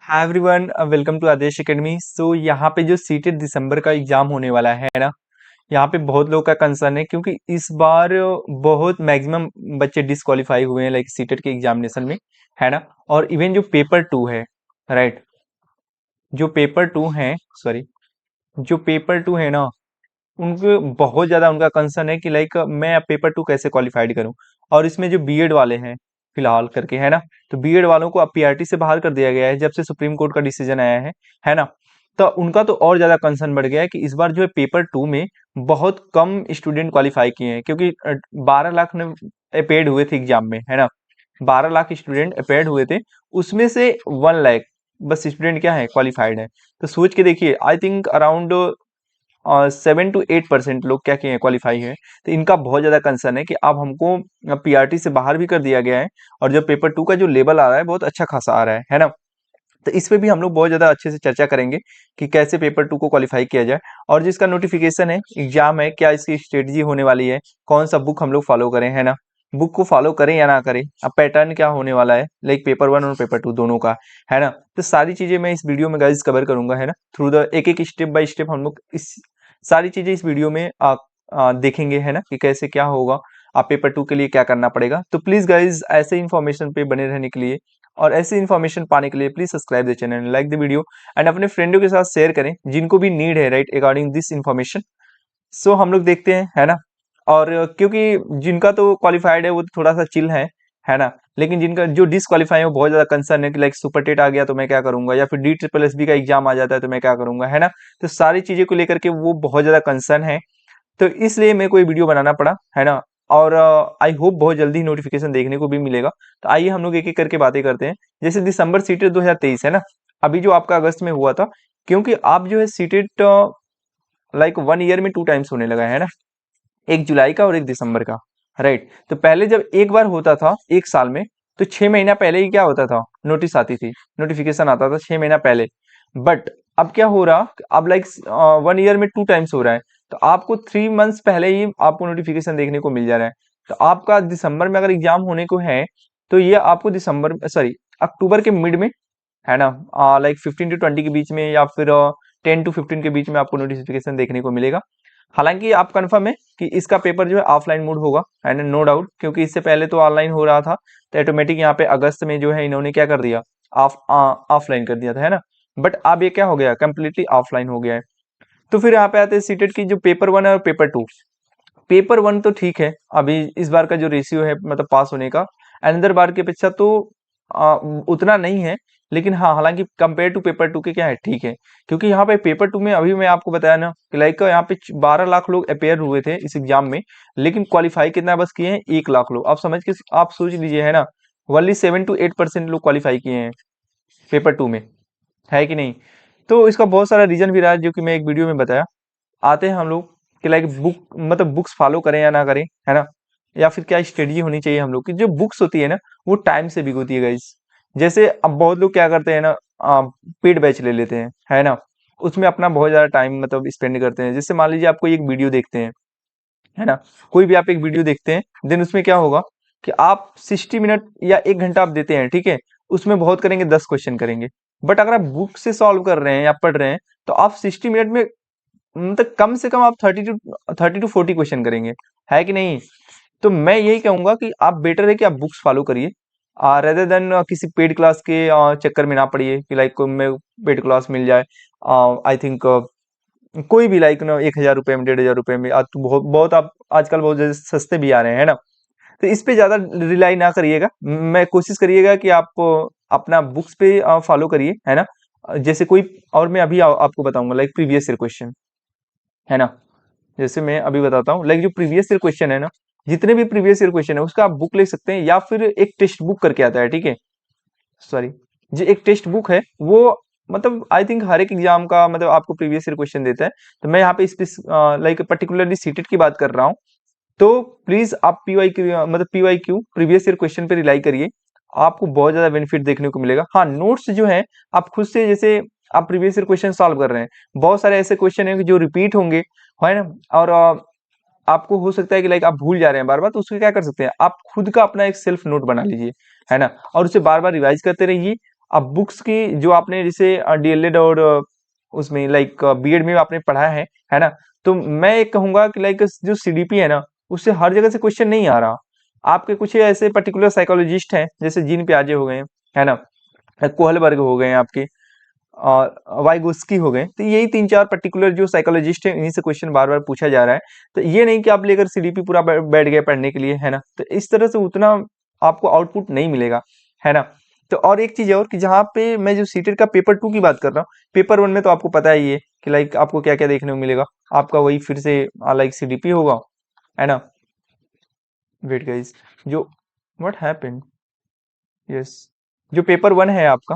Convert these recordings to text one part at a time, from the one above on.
Hi everyone, welcome to Aadesh academy. So यहाँ पे जो सीटेट दिसंबर का एग्जाम होने वाला है ना, यहाँ पे बहुत लोगों का कंसर्न है क्योंकि इस बार बहुत मैक्सिमम बच्चे डिसक्वालीफाई हुए हैं लाइक सीटेट के एग्जामिनेशन में, है ना। और इवन जो पेपर टू है, राइट, जो पेपर टू है, सॉरी, जो पेपर टू है ना, उनको बहुत ज़्यादा उनका कंसर्न है कि लाइक मैं अब पेपर टू कैसे क्वालिफाइड करूं। और इसमें जो बीएड वाले हैं फिलहाल करके, है ना, तो बीएड वालों को अब पीआरटी से बाहर कर दिया गया है जब से सुप्रीम कोर्ट का डिसीजन आया है ना। तो उनका तो और ज़्यादा कंसर्न बढ़ गया है कि इस बार जो है पेपर टू में बहुत कम स्टूडेंट क्वालिफाई किए हैं क्योंकि 12 लाख ने अपेयर्ड हुए थे एग्जाम में, है ना। 12 लाख स्टूडेंट अपेयर्ड हुए थे, उसमें से 1 लाख बस स्टूडेंट क्या है, क्वालिफाइड है। तो सोच के देखिए, आई थिंक अराउंड 7 to 8% लोग क्या किए हैं, क्वालिफाई है। तो इनका बहुत ज़्यादा कंसर्न है कि अब हमको पीआरटी से बाहर भी कर दिया गया है और जो पेपर टू का जो लेवल आ रहा है बहुत अच्छा खासा आ रहा है ना। तो इस पे भी हम लोग बहुत ज़्यादा अच्छे से चर्चा करेंगे कि कैसे पेपर टू को क्वालिफाई किया जाए और जिसका नोटिफिकेशन है, एग्जाम है, क्या इसकी स्ट्रेटजी होने वाली है, कौन सा बुक हम लोग फॉलो करें, है ना। बुक को फॉलो करें या ना करें, अब पैटर्न क्या होने वाला है लाइक पेपर वन और पेपर टू दोनों का, है ना। तो सारी चीज़ें मैं इस वीडियो में गाइस कवर करूंगा, है ना। थ्रू द एक एक स्टेप बाय स्टेप हम लोग इस सारी चीज़ें इस वीडियो में देखेंगे, है ना, कि कैसे क्या होगा, आप पेपर टू के लिए क्या करना पड़ेगा। तो प्लीज़ गाइज ऐसे इन्फॉर्मेशन पे बने रहने के लिए और ऐसी इन्फॉर्मेशन पाने के लिए please subscribe the channel, like the video and अपने फ्रेंडों के साथ शेयर करें जिनको भी नीड है, राइट, अकॉर्डिंग दिस इन्फॉर्मेशन। सो हम लोग देखते हैं, है ना। और क्योंकि जिनका तो क्वालिफाइड है वो तो थोड़ा सा चिल है ना। लेकिन जिनका जो डिसक्वालीफाई है वो बहुत ज्यादा कंसर्न है कि लाइक सुपर टेट आ गया तो मैं क्या करूंगा, या फिर डी ट्रिपल एस बी का एग्जाम आ जाता है तो मैं क्या करूंगा, है ना। तो सारी चीजें को लेकर के वो बहुत ज्यादा कंसर्न है, तो इसलिए मेरे को ये वीडियो बनाना पड़ा, है ना। और आई होप बहुत जल्दी नोटिफिकेशन देखने को भी मिलेगा। तो आइए हम लोग एक एक करके बातें करते हैं। जैसे दिसंबर सीटेट 2023 है ना, अभी जो आपका अगस्त में हुआ था, क्योंकि आप जो है सीटेट लाइक 1 ईयर में 2 टाइम्स होने लगा है ना, एक जुलाई का और एक दिसंबर का, राइट। तो पहले जब एक बार होता था एक साल में, तो 6 महीना पहले ही क्या होता था, नोटिस आती थी, नोटिफिकेशन आता था 6 महीना पहले। बट अब क्या हो रहा, अब लाइक 1 ईयर में 2 टाइम्स हो रहा है, तो आपको 3 मंथ्स पहले ही आपको नोटिफिकेशन देखने को मिल जा रहा है। तो आपका दिसंबर में अगर एग्जाम होने को है, तो ये आपको दिसंबर, सॉरी, अक्टूबर के मिड में, है ना, लाइक 15 to 20 के बीच में, या फिर 10 to 15 के बीच में आपको नोटिफिकेशन देखने को मिलेगा। हालांकि आप कंफर्म है कि इसका पेपर जो है ऑफलाइन मोड होगा, एंड नो डाउट, क्योंकि इससे पहले तो ऑनलाइन हो रहा था। तो ऑटोमेटिक यहाँ पे अगस्त में जो है इन्होंने क्या कर दिया, ऑफलाइन कर दिया था, है ना। बट अब ये क्या हो गया, कंप्लीटली ऑफलाइन हो गया है। तो फिर यहाँ पे आते हैं सीटेट की जो पेपर वन है और पेपर टू। पेपर वन तो ठीक है, अभी इस बार का जो रेशियो है मतलब पास होने का, अनदर बार की अपेक्षा तो उतना नहीं है। लेकिन हाँ, हालांकि कंपेयर टू पेपर टू के क्या है, ठीक है। क्योंकि यहाँ पे पेपर टू में अभी मैं आपको बताया ना कि लाइक यहाँ पे 12 लाख लोग अपेयर हुए थे इस एग्जाम में, लेकिन क्वालिफाई कितना बस किए हैं, 1 लाख लोग। आप समझ के आप सोच लीजिए, है ना, ओनली 7 to 8% लोग क्वालिफाई किए हैं पेपर टू में, है कि नहीं। तो इसका बहुत सारा रीजन भी रहा है जो कि मैं एक वीडियो में बताया। आते हैं हम लोग कि लाइक बुक मतलब बुक्स फॉलो करें या ना करें, है ना, या फिर क्या स्ट्रेटजी होनी चाहिए हम लोग की। जो बुक्स होती है ना, वो टाइम से बिक होती है गाइस। जैसे अब बहुत लोग क्या करते हैं ना, पेड बैच ले लेते हैं, है ना, उसमें अपना बहुत ज्यादा टाइम मतलब स्पेंड करते हैं। जैसे मान लीजिए आप कोई एक वीडियो देखते हैं, है ना, कोई भी आप एक वीडियो देखते हैं, देन उसमें क्या होगा कि आप 60 मिनट या 1 घंटा आप देते हैं, ठीक है। उसमें बहुत करेंगे, 10 क्वेश्चन करेंगे। बट अगर आप बुक से सॉल्व कर रहे हैं या पढ़ रहे हैं, तो आप 60 मिनट में मतलब कम से कम आप 30 to 40 क्वेश्चन करेंगे, है कि नहीं। तो मैं यही कहूंगा कि आप बेटर है कि आप बुक्स फॉलो करिए, रेदर देन किसी पेड क्लास के चक्कर में ना पड़िए कि लाइक मैं पेड क्लास मिल जाए। आई थिंक कोई भी लाइक ना 1,000 रुपए में, 1,500 रुपए में, आज तो बहुत बहुत आप आजकल बहुत ज्यादा सस्ते भी आ रहे हैं ना। तो इस पे ज्यादा रिलाई ना करिएगा। मैं कोशिश करिएगा कि आप अपना बुक्स पे फॉलो करिए, है ना। जैसे कोई, और मैं अभी आपको बताऊंगा लाइक प्रीवियस ईयर क्वेश्चन, है ना। जैसे मैं अभी बताता हूँ लाइक जो प्रीवियस ईयर क्वेश्चन है ना, जितने भी प्रीवियस ईयर क्वेश्चन है उसका आप बुक ले सकते हैं, या फिर एक टेक्स्ट बुक करके आता है, ठीक है, सॉरी, जो एक टेक्स्ट बुक है वो मतलब आई थिंक हर एक एग्जाम का मतलब आपको प्रीवियस ईयर क्वेश्चन देता है। तो मैं यहाँ पे इस लाइक पर्टिकुलरली सीटेट की बात कर रहा हूँ। तो प्लीज आप पीवाई मतलब PY Q previous year question पे रिलाई करिए, आपको बहुत ज्यादा बेनिफिट देखने को मिलेगा। हाँ, नोट्स जो है आप खुद से, जैसे आप प्रीवियस ईयर क्वेश्चन सॉल्व कर रहे हैं, बहुत सारे ऐसे क्वेश्चन हैं जो रिपीट होंगे, है ना। और आपको हो सकता है कि लाइक आप भूल जा रहे हैं बार बार, तो उसके क्या कर सकते हैं, आप खुद का अपना एक सेल्फ नोट बना लीजिए, है ना, और उसे बार बार रिवाइज करते रहिए। अब बुक्स की जो आपने जैसे डीएलएड और उसमें लाइक बीएड में आपने पढ़ा है ना, तो मैं एक कहूंगा कि लाइक जो सीडीपी है ना, उससे हर जगह से क्वेश्चन नहीं आ रहा। आपके कुछ ऐसे पर्टिकुलर साइकोलॉजिस्ट हैं, जैसे जीन पियाजे हो गए, है ना, कोहलबर्ग हो गए आपके, और वाइगोस्की हो गए, तो यही 3-4 पर्टिकुलर जो साइकोलॉजिस्ट हैं, इन्हीं से क्वेश्चन बार बार पूछा जा रहा है। तो ये नहीं कि आप लेकर सीडीपी पूरा बैठ गए पढ़ने के लिए, है ना, तो इस तरह से उतना आपको आउटपुट नहीं मिलेगा, है ना। तो और एक चीज और कि जहाँ पे मैं जो सीटेट का पेपर 2 की बात कर रहा हूँ, पेपर 1 में तो आपको पता ही है कि लाइक आपको क्या क्या देखने को मिलेगा। आपका वही फिर से लाइक सीडीपी होगा, है ना। वेट गाइस, जो व्हाट हैपेंड, यस, जो पेपर 1 है आपका,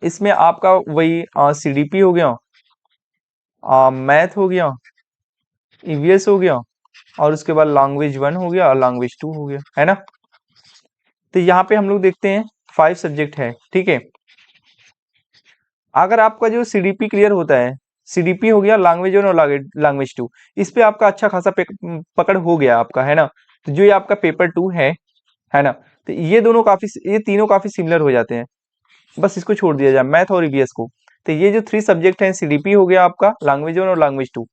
इसमें आपका वही सीडीपी हो गया, मैथ हो गया, ईवीएस हो गया, और उसके बाद लैंग्वेज 1 हो गया और लैंग्वेज 2 हो गया, है ना। तो यहाँ पे हम लोग देखते हैं 5 सब्जेक्ट है, ठीक है। अगर आपका जो सीडीपी क्लियर होता है, सीडीपी हो गया, लैंग्वेज 1 और लैंग्वेज 2, इस पे आपका अच्छा खासा पकड़ हो गया आपका, है ना। तो जो ये आपका पेपर 2 है ना, तो ये दोनों काफी, ये तीनों काफी सिमिलर हो जाते हैं। बस इसको छोड़ दिया जाए, मैथ और ईवीएस को। तो ये जो 3 सब्जेक्ट हैं, सीडीपी हो गया आपका, लैंग्वेज 1 और लैंग्वेज 2।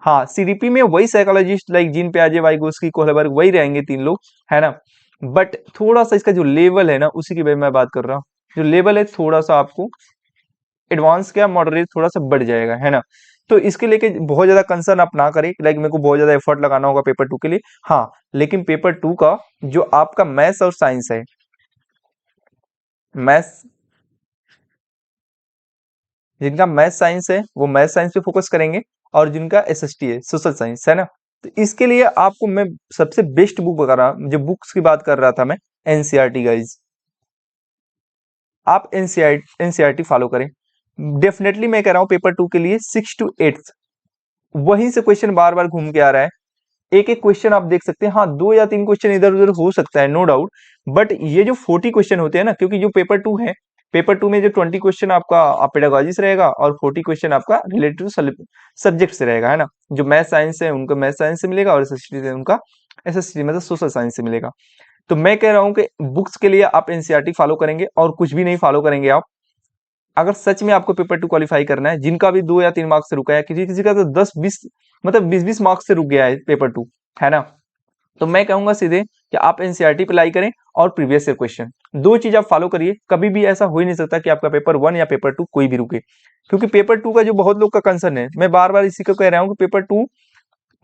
हाँ, सीडीपी में वही साइकोलॉजिस्ट लाइक जीन पियाजे, वाइगोस्की, कोहलबर्ग, वही रहेंगे 3 लोग, है ना। बट थोड़ा सा इसका जो लेवल है ना, उसी की मैं बात कर रहा हूँ। जो लेवल है थोड़ा सा आपको एडवांस क्या मॉडरेट थोड़ा सा बढ़ जाएगा, है ना। तो इसके लेके बहुत ज्यादा कंसर्न आप ना करें, लाइक मेरे को बहुत ज्यादा एफर्ट लगाना होगा पेपर 2 के लिए। हाँ, लेकिन पेपर 2 का जो आपका मैथ्स और साइंस है, मैथ्स, जिनका मैथ साइंस है वो मैथ साइंस पे फोकस करेंगे, और जिनका एसएसटी है, सोशल साइंस, है ना। तो इसके लिए आपको मैं सबसे बेस्ट बुक बता रहा, जो बुक्स की बात कर रहा था मैं, एनसीईआरटी गाइज। आप एनसीईआरटी फॉलो करें। डेफिनेटली मैं कह रहा हूं पेपर 2 के लिए 6 to 8 वहीं से क्वेश्चन बार बार घूम के आ रहा है। एक एक क्वेश्चन आप देख सकते हैं, हाँ 2 या 3 क्वेश्चन इधर उधर हो सकता है, नो डाउट। बट ये जो 40 क्वेश्चन होते हैं ना, क्योंकि जो पेपर 2 है, पेपर 2 में जो 20 क्वेश्चन आपका पेडागोजी से रहेगा और 40 क्वेश्चन आपका रिलेटेड सब्जेक्ट से रहेगा, है ना। जो मैथ साइंस है उनको मैथ साइंस से मिलेगा, और एसएसटी से उनका एसएसटी मतलब सोशल साइंस से मिलेगा। तो मैं कह रहा हूँ कि बुक्स के लिए आप एनसीईआरटी फॉलो करेंगे और कुछ भी नहीं फॉलो करेंगे आप। अगर सच में आपको पेपर 2 क्वालिफाई करना है, जिनका भी 2 या 3 मार्क्स से रुका है, किसी किसी का तो 10-20 मतलब 20-20 मार्क्स से रुक गया है पेपर 2, है ना। तो मैं कहूंगा सीधे कि आप एनसीईआरटी पे अप्लाई करें और प्रीवियस ईयर क्वेश्चन, दो चीज आप फॉलो करिए। कभी भी ऐसा हो ही नहीं सकता कि आपका पेपर 1 या पेपर 2 कोई भी रुके, क्योंकि पेपर 2 का जो बहुत लोग का कंसर्न है, मैं बार बार इसी को कह रहा हूँ कि पेपर 2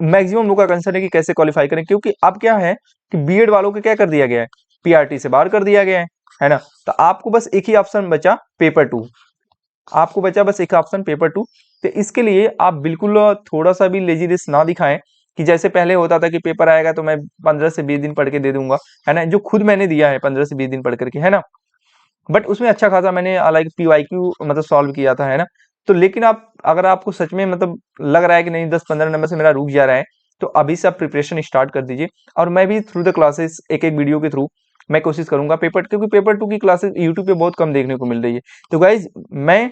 मैक्सिमम लोग का कंसर्न है कि कैसे क्वालिफाई करें, क्योंकि अब क्या है कि बीएड वालों को क्या कर दिया गया है, पीआरटी से बाहर कर दिया गया है ना। तो आपको बस एक ही ऑप्शन बचा, पेपर 2। आपको बचा बस एक ऑप्शन, पेपर 2। तो इसके लिए आप बिल्कुल थोड़ा सा भी लेजीनेस ना दिखाएं, कि जैसे पहले होता था कि पेपर आएगा तो मैं 15 से 20 दिन पढ़ के दे दूंगा, है ना, जो खुद मैंने दिया है 15 से 20 दिन पढ़ करके, है ना। बट उसमें अच्छा खासा मैंने लाइक पीवाईक्यू मतलब सॉल्व किया था, है ना। तो लेकिन आप अगर आपको सच में मतलब लग रहा है कि नहीं 10-15 नंबर से मेरा रुक जा रहा है, तो अभी से आप प्रिपरेशन स्टार्ट कर दीजिए। और मैं भी थ्रू द क्लासेस एक एक वीडियो के थ्रू मैं कोशिश करूंगा पेपर, क्योंकि पेपर 2 की क्लासेस यूट्यूब पे बहुत कम देखने को मिल रही है। तो गाइज मैं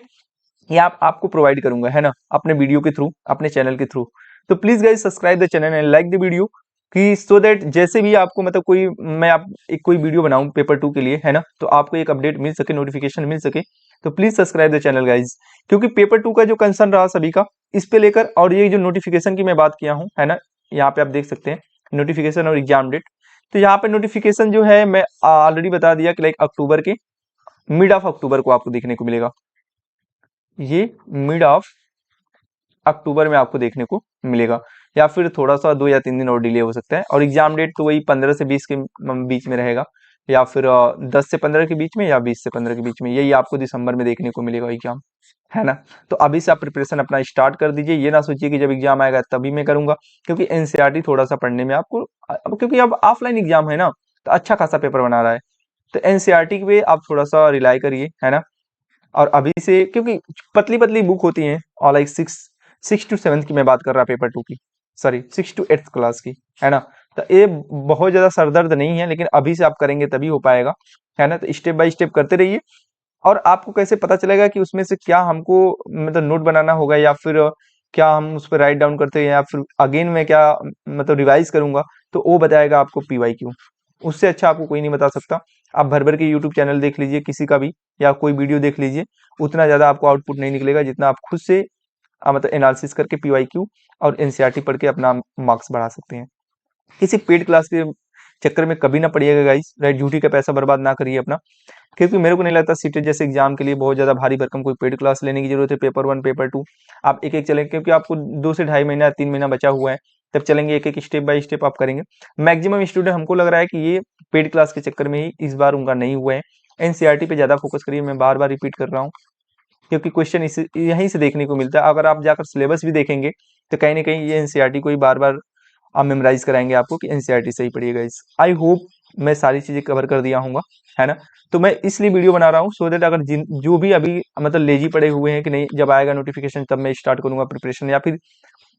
ये आपको प्रोवाइड करूंगा, है ना, अपने वीडियो के थ्रू, अपने चैनल के थ्रू। तो please guys subscribe the channel and like the video, कि सो दैट जैसे भी आपको मतलब कोई मैं आप एक कोई वीडियो बनाऊं पेपर 2 के लिए, है ना, तो आपको एक अपडेट मिल सके, नोटिफिकेशन मिल सके। तो please subscribe the channel guys, क्योंकि पेपर 2 का जो कंसर्न रहा सभी का इस पे लेकर, और ये जो नोटिफिकेशन की मैं बात किया हूँ, है ना, यहाँ पे आप देख सकते हैं नोटिफिकेशन और एग्जाम डेट। तो यहाँ पे नोटिफिकेशन जो है मैं ऑलरेडी बता दिया कि लाइक अक्टूबर के मिड ऑफ अक्टूबर को आपको देखने को मिलेगा, ये मिड ऑफ अक्टूबर में आपको देखने को मिलेगा, या फिर थोड़ा सा 2 या 3 दिन और डिले हो सकता है। और एग्जाम डेट तो वही 15 से 20 के बीच में रहेगा, या फिर 10 से 15 के बीच में, या 20 से 15 के बीच में, यही आपको दिसंबर में देखने को मिलेगा एग्जाम, है ना। तो अभी से आप प्रिपरेशन अपना स्टार्ट कर दीजिए, ये ना सोचिए कि जब एग्जाम आएगा तभी मैं करूंगा, क्योंकि एनसीईआरटी थोड़ा सा पढ़ने में आपको अब क्योंकि अब ऑफलाइन एग्जाम है ना, तो अच्छा खासा पेपर बना रहा है। तो एनसीईआरटी पे आप थोड़ा सा रिलाई करिए, है ना। और अभी से क्योंकि पतली पतली बुक होती हैं, और लाइक 6 to 7 की मैं बात कर रहा पेपर 2 की, सॉरी 6 to 8 क्लास की, है ना। तो ये बहुत ज्यादा सरदर्द नहीं है, लेकिन अभी से आप करेंगे तभी हो पाएगा, है ना। तो स्टेप बाय स्टेप करते रहिए। और आपको कैसे पता चलेगा कि उसमें से क्या हमको मतलब नोट बनाना होगा, या फिर क्या हम उस पर राइट डाउन करते हैं, या फिर अगेन मैं क्या मतलब रिवाइज करूंगा, तो वो बताएगा आपको पीवाईक्यू। उससे अच्छा आपको कोई नहीं बता सकता। आप भर भर के यूट्यूब चैनल देख लीजिए किसी का भी, या कोई वीडियो देख लीजिए, उतना ज़्यादा आपको आउटपुट नहीं निकलेगा जितना आप खुद से मतलब एनालिसिस करके पीवाईक्यू और एनसीईआरटी पढ़ के अपना मार्क्स बढ़ा सकते हैं। किसी पेड क्लास के चक्कर में कभी ना पड़िएगा गाइस, राइट? झूठी का पैसा बर्बाद ना करिए अपना, क्योंकि मेरे को नहीं लगता सीटेट जैसे एग्जाम के लिए बहुत ज़्यादा भारी भरकम कोई पेड क्लास लेने की जरूरत है। पेपर 1 पेपर 2 आप एक-एक चलें, क्योंकि आपको 2 से ढाई महीना 3 महीना बचा हुआ है, तब चलेंगे एक-एक स्टेप बाय स्टेप आप करेंगे। मैक्सिमम स्टूडेंट हमको लग रहा है कि ये पेड क्लास के चक्कर में ही इस बार उनका नहीं हुआ है। एनसीईआरटी पे ज़्यादा फोकस करिए, मैं बार-बार रिपीट कर रहा हूँ, क्योंकि क्वेश्चन इस यहीं से देखने को मिलता है। अगर आप जाकर सिलेबस भी देखेंगे तो कहीं न कहीं ये एनसीईआरटी को ही बार-बार मेमोराइज़ कराएँगे आपको कि एनसीईआरटी से ही पढ़िएगा। इस आई होप मैं सारी चीज़ें कवर कर दिया हूँगा, है ना? तो मैं इसलिए वीडियो बना रहा हूँ सो दैट अगर जिन जो भी अभी मतलब लेज़ी पड़े हुए हैं कि नहीं जब आएगा नोटिफ़िकेशन तब मैं स्टार्ट करूँगा प्रिपरेशन, या फिर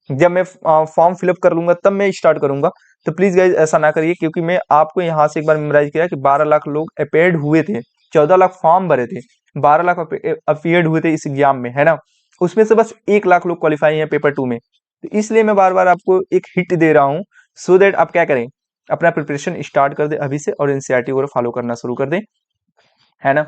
जब मैं फॉर्म फिल अप कर लूँगा तब मैं स्टार्ट करूँगा। तो प्लीज़ गाइज़ ऐसा ना करिए, क्योंकि मैं आपको यहाँ से एक बार मेमोराइज़ किया कि 12 लाख लोग अपेयर्ड हुए थे, 14 लाख फॉर्म भरे थे, 12 लाख अपीयर्ड हुए थे इस एग्ज़ाम में, है ना? उसमें से बस 1 लाख लोग क्वालीफाई हैं पेपर 2 में। तो इसलिए मैं बार-बार आपको एक हिंट दे रहा हूँ सो दैट आप क्या करें, अपना प्रिपरेशन स्टार्ट कर दें अभी से और एनसीईआरटी वगैरह फॉलो करना शुरू कर दें, है ना?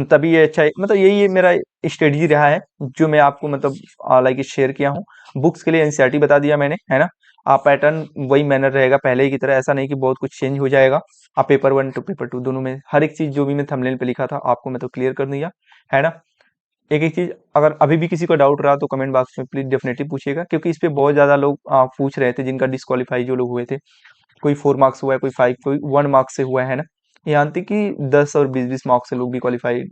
तभी ये अच्छा है, मतलब यही मेरा स्ट्रेटजी रहा है जो मैं आपको मतलब लाइक शेयर किया हूँ। बुक्स के लिए एनसीईआरटी बता दिया मैंने, है ना? पैटर्न वही मैनर रहेगा पहले ही की तरह, ऐसा नहीं कि बहुत कुछ चेंज हो जाएगा। आप पेपर 1 टू पेपर 2 दोनों में हर एक चीज़ जो भी मैं थंबनेल पे लिखा था आपको मैं तो क्लियर कर दिया, है ना? एक-एक चीज़ अगर अभी भी किसी को डाउट रहा तो कमेंट बॉक्स में प्लीज़ डेफिनिटली पूछिएगा, क्योंकि इस पे बहुत ज़्यादा लोग पूछ रहे थे जिनका डिस्क्वालीफाई जो लोग हुए थे। कोई 4 मार्क्स हुआ है, कोई 5, कोई 1 मार्क्स से हुआ है ना? यहाँ तक कि 10 और 20-20 मार्क्स से लोग भी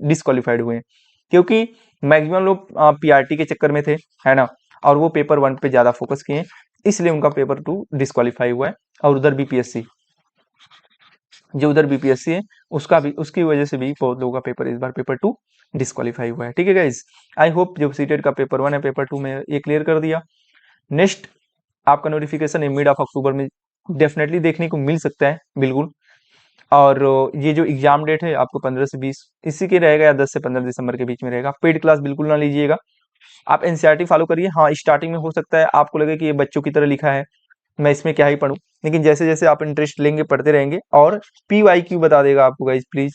डिस्क्वालीफाइड हुए हैं। क्योंकि मैक्सिमम लोग पीआरटी के चक्कर में थे, है ना? और वो पेपर 1 पे ज़्यादा फोकस किए, इसलिए उनका पेपर 2 डिस्क्वालीफाई हुआ है। और उधर बीपीएससी, जो उधर बीपीएससी है, उसका भी उसकी वजह से भी बहुत लोगों का पेपर इस बार पेपर 2 डिस्क्वालीफाई हुआ है। ठीक है गाइज़? आई होप जो सीटेट का पेपर 1 है, पेपर 2 में ये क्लियर कर दिया। नेक्स्ट आपका नोटिफिकेशन मिड ऑफ अक्टूबर में डेफिनेटली देखने को मिल सकता है, बिल्कुल। और ये जो एग्जाम डेट है आपको 15 से 20 इसी के रहेगा, या 10 से 15 दिसंबर के बीच में रहेगा। पेड क्लास बिल्कुल ना लीजिएगा, आप एनसीईआरटी फॉलो करिए। हाँ, स्टार्टिंग में हो सकता है आपको लगे कि ये बच्चों की तरह लिखा है, मैं इसमें क्या ही पढूं, लेकिन जैसे जैसे आप इंटरेस्ट लेंगे पढ़ते रहेंगे, और पीवाईक्यू बता देगा आपको गाइज प्लीज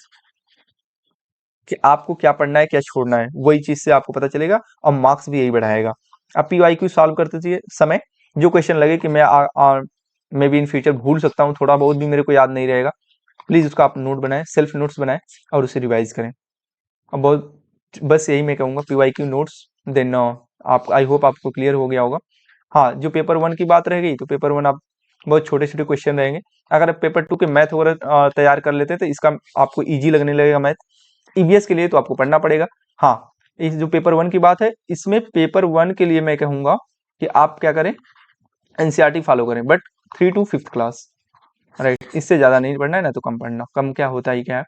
कि आपको क्या पढ़ना है क्या छोड़ना है, वही चीज से आपको पता चलेगा और मार्क्स भी यही बढ़ाएगा। आप पीवाईक्यू सॉल्व करते चलिए समय, जो क्वेश्चन लगे कि मैं भी इन फ्यूचर भूल सकता हूँ, थोड़ा बहुत भी मेरे को याद नहीं रहेगा, प्लीज उसका आप नोट बनाएं, सेल्फ नोट्स बनाएं और उसे रिवाइज करें। अब बहुत बस यही मैं कहूँगा, पीवाईक्यू नोट्स देन आप आई होप आपको क्लियर हो गया होगा। हाँ, जो पेपर 1 की बात रह गई तो पेपर 1 आप बहुत छोटे-छोटे क्वेश्चन रहेंगे। अगर आप पेपर 2 के मैथ वगैरह तैयार कर लेते हैं तो इसका आपको ईज़ी लगने लगेगा मैथ। ईवीएस के लिए तो आपको पढ़ना पड़ेगा। हाँ, इस जो पेपर 1 की बात है, इसमें पेपर 1 के लिए मैं कहूँगा कि आप क्या करें, एनसीईआरटी फॉलो करें, but 3 to 5th class, right? इससे ज़्यादा नहीं पढ़ना है ना तो कम पढ़ना, कम क्या होता ही क्या है।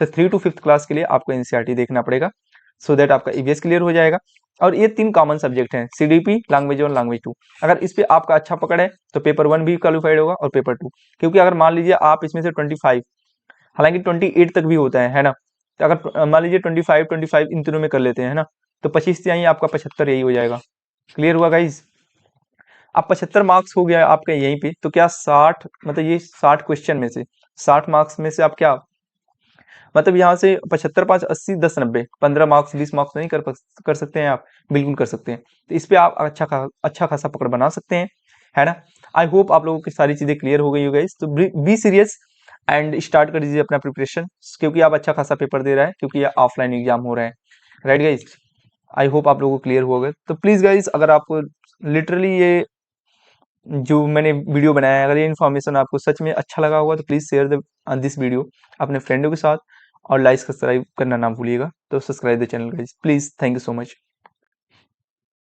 तो 3 टू 5th क्लास के लिए आपको एनसीईआरटी देखना पड़ेगा, सो दैट आपका ईवीएस क्लियर हो जाएगा। और ये 3 कॉमन सब्जेक्ट हैं, सीडीपी, लैंग्वेज 1, लैंग्वेज 2। अगर इस पे आपका अच्छा पकड़ है तो पेपर 1 भी क्वालिफाइड होगा और पेपर 2, क्योंकि अगर मान लीजिए आप इसमें से 25, हालाँकि 28 तक भी होता है ना? तो अगर मान लीजिए 25 इन तीनों में कर लेते हैं, है ना? तो 25 से यहीं आपका 75 यही हो जाएगा। क्लियर हुआ गाइज़? अब 75 मार्क्स हो गया आपका यहीं पे, तो क्या 60 मतलब ये 60 क्वेश्चन में से 60 मार्क्स में से आप क्या मतलब यहाँ से 75 5 80 10 90 15 मार्क्स 20 मार्क्स नहीं कर सकते हैं आप, बिल्कुल कर सकते हैं। तो इस पे आप अच्छा खासा पकड़ बना सकते हैं, है ना? आई होप आप लोगों की सारी चीज़ें क्लियर हो गई हो गाइस, तो बी सीरियस एंड स्टार्ट कर दीजिए अपना प्रिपरेशन, क्योंकि आप अच्छा खासा पेपर दे रहा है, क्योंकि ये ऑफलाइन एग्जाम हो रहा है, राइट गाइस? आई होप आप लोगों को क्लियर हो गए। तो प्लीज़ गाइस, अगर आपको लिटरली ये जो मैंने वीडियो बनाया है, अगर ये इन्फॉर्मेशन आपको सच में अच्छा लगा होगा तो प्लीज़ शेयर दिस वीडियो अपने फ्रेंडों के साथ, और लाइक सब्सक्राइब करना ना भूलिएगा। तो subscribe the channel guys please, thank you so much.